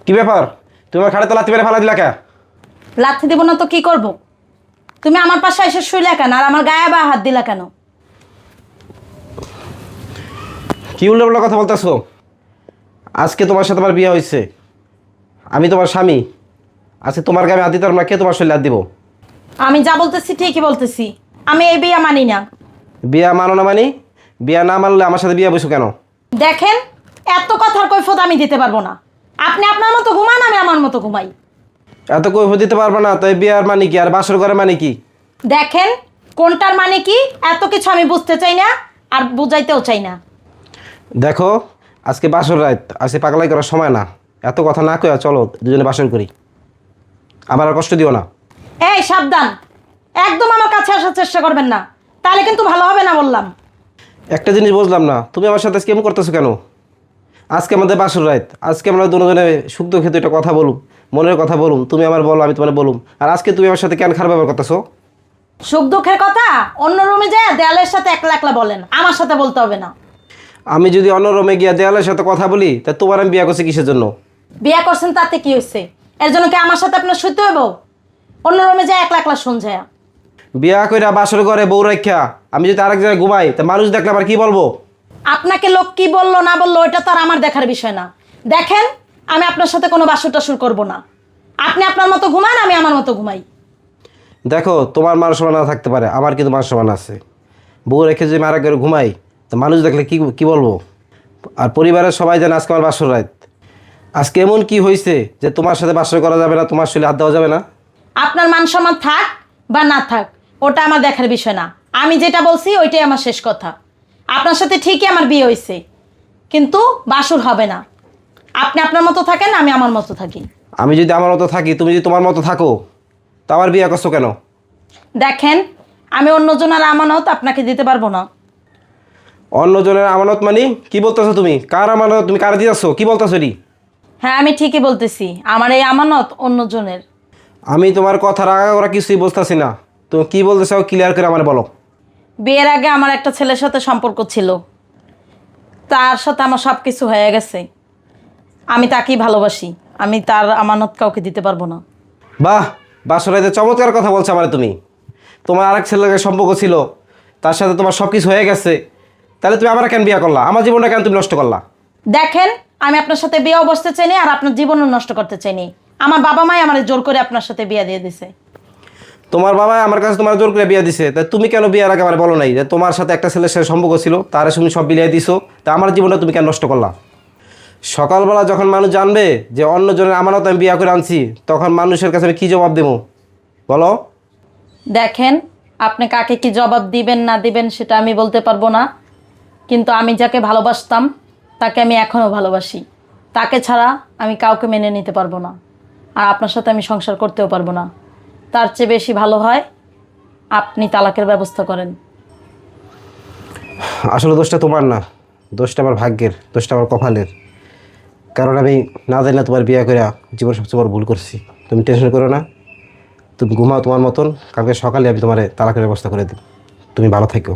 কি ব্যাপার? তুমি আমার খাটে তো লাথি মেরে ফালা দিলা কে? লাথি দিব না তো কি করব? তুমি আমার পাশে এসে শুইলা কেন আর আমার গায়ে বা হাত দিলা কেন? কি উল্টো পাল্টা কথা বলতেছো? আজকে তোমার সাথে আমার বিয়ে হয়েছে, আমি তোমার স্বামী। আজকে তোমার গায়ে হাত দিতে পারবো না, কে তোমার শরীরে হাত দিব? আমি যা বলতেছি ঠিকই বলতেছি। আমি এই বিয়ে মানি না। বিয়া মানো না মানে? বিয়া না মানলে আমার সাথে বিয়ে বসো কেন? দেখেন, এত কথার কৈফিয়ত আমি দিতে পারবো না। আপনি আপনার মতো ঘুমান, আমি আমার মতো ঘুমাই। এত কৈফিয়ত দিতে পারবো না, তাই বিয়ার মানে কি আর বাসর ঘরে মানে কি? দেখেন, কোনটার মানে কি এত কিছু আমি বুঝতে চাই না, আর বুঝাইতেও চাই না। দেখো, আজকে বাসর রাত, আজকে পাগলাই করার সময় না। এত কথা না কইয়া চলো দুজনে বাসর করি। আমার আর কষ্ট দিও না। এই সাবধান, একদম আমার কাছে আসার চেষ্টা করবেন না, তাহলে কিন্তু ভালো হবে না বললাম। একটা জিনিস বুঝলাম না, তুমি আমার সাথে আজকে এমন করতেছো কেন? আজকে আমাদের বাসর রাত, আজকে আমরা দুজনে সুখ দুঃখে দুইটা কথা বলুম, মনের কথা বলুম, তুমি আমার বলো আমি তোমার বলুম। আর আজকে তুমি আমার সাথে কেন খারাপ ব্যবহার করতেছো? সুখ দুঃখের কথা অন্য রুমে যায় দেয়ালের সাথে একলা একলা বলেন, আমার সাথে বলতে হবে না। আমি যদি অন্য রুমে গিয়া দেয়ালের সাথে কথা বলি, তা তোমার আমি বিয়ে করছি কিসের জন্য? বিয়ে করছেন তাতে কি হয়েছে? এর জন্য কি আমার সাথে আপনার শুতে হইব? অন্য রুমে যায় একলা একলা শুন যায়। বিয়া কইরা বাসর ঘরে বউ রাখা আমি যদি আরেক জায়গায় ঘুমাই, তা মানুষ দেখলে আবার কি বলবো? আপনাকে লোক কি বললো না বললো ওইটা তো আর আমার দেখার বিষয় না। দেখেন, আমি আপনার সাথে কোনো বাসর টাসুর করবো না। আপনি আপনার মতো ঘুমান, আমি আমার মতো ঘুমাই। দেখো, তোমার মান সম্মান না থাকতে পারে, আমার কিন্তু মান সম্মান আছে। বউ রেখে যদি মারা করে ঘুমাই, তো মানুষ দেখলে কি কি বলবো? আর পরিবারের সবাই জানে আজকে আমার বাসর রাত। আজকে এমন কি হয়েছে যে তোমার সাথে বাসর করা যাবে না, তোমার শরীরে হাত দেওয়া যাবে না? আপনার মান সম্মান থাক বা না থাক, ওটা আমার দেখার বিষয় না। আমি যেটা বলছি ওইটাই আমার শেষ কথা। আপনার সাথে ঠিকই আমার বিয়ে হয়েছে, কিন্তু বাসর হবে না। আপনি আপনার মতো থাকেন, আমি আমার মতো থাকি। আমি যদি আমার মতো থাকি, তুমি যদি তোমার মতো থাকো, তা আমার বিয়ে করছো কেন? দেখেন, আমি অন্যজনের আমানত আপনাকে দিতে পারবো না। অন্যজনের আমানত মানে কি বলতেছো তুমি? কার আমানত? তুমি কার দিয়েছো? কি বলতেছো এটি? হ্যাঁ, আমি ঠিকই বলতেছি, আমার এই আমানত অন্যজনের। আমি তোমার কথা রাগা করা কিছুই বুঝতেছি না। তুমি কি বলতে চাও ক্লিয়ার করে আমার বলো। বিয়ের আগে আমার একটা ছেলের সাথে সম্পর্ক ছিল, তার সাথে আমার সব কিছু হয়ে গেছে। আমি তাকেই ভালোবাসি, আমি তার আমানত কাউকে দিতে পারবো না। বাহ, বাসরাইতে চমৎকার কথা বলছো আমার। তুমি, তোমার আরেক ছেলের সম্পর্ক ছিল, তার সাথে তোমার সব কিছু হয়ে গেছে, তাহলে তুমি আবার কেন বিয়ে করলা? আমার জীবনটা কেন তুমি নষ্ট করলা? দেখেন, আমি আপনার সাথে বিয়েও বসতে চাইনি আর আপনার জীবনও নষ্ট করতে চাইনি। আমার বাবা মাই আমার জোর করে আপনার সাথে বিয়ে দিয়ে দিছে। তোমার বাবা আমার কাছে তোমার জোর করে বিয়ে দিছে, তা তুমি কেন বিয়ের আগে আমার বলো নাই যে তোমার সাথে একটা ছেলের সাথে সম্পর্ক ছিল, তার তুমি সব বিলিয়ে দিছো? তা আমার জীবনটা তুমি কেন নষ্ট করলা? সকালবেলা যখন মানুষ জানবে যে অন্যজনের আমানত আমি বিয়ে করে আনছি, তখন মানুষের কাছে আমি কী জবাব দেবো বলো? দেখেন, আপনি কাকে কি জবাব দিবেন না দিবেন সেটা আমি বলতে পারবো না, কিন্তু আমি যাকে ভালোবাসতাম তাকে আমি এখনও ভালোবাসি। তাকে ছাড়া আমি কাউকে মেনে নিতে পারবো না, আর আপনার সাথে আমি সংসার করতেও পারবো না। তার চেয়ে বেশি ভালো হয় আপনি তালাকের ব্যবস্থা করেন। আসলে দোষটা তোমার না, দোষটা আমার ভাগ্যের, দোষটা আমার কপালের। কারণ আমি না জানি না তোমার বিয়ে করে জীবন সবচেয়ে বড় ভুল করছি। তুমি টেনশন করো না, তুমি ঘুমাও তোমার মতন, কালকে সকালে আমি তোমার তালাকের ব্যবস্থা করে দিই। তুমি ভালো থেকো।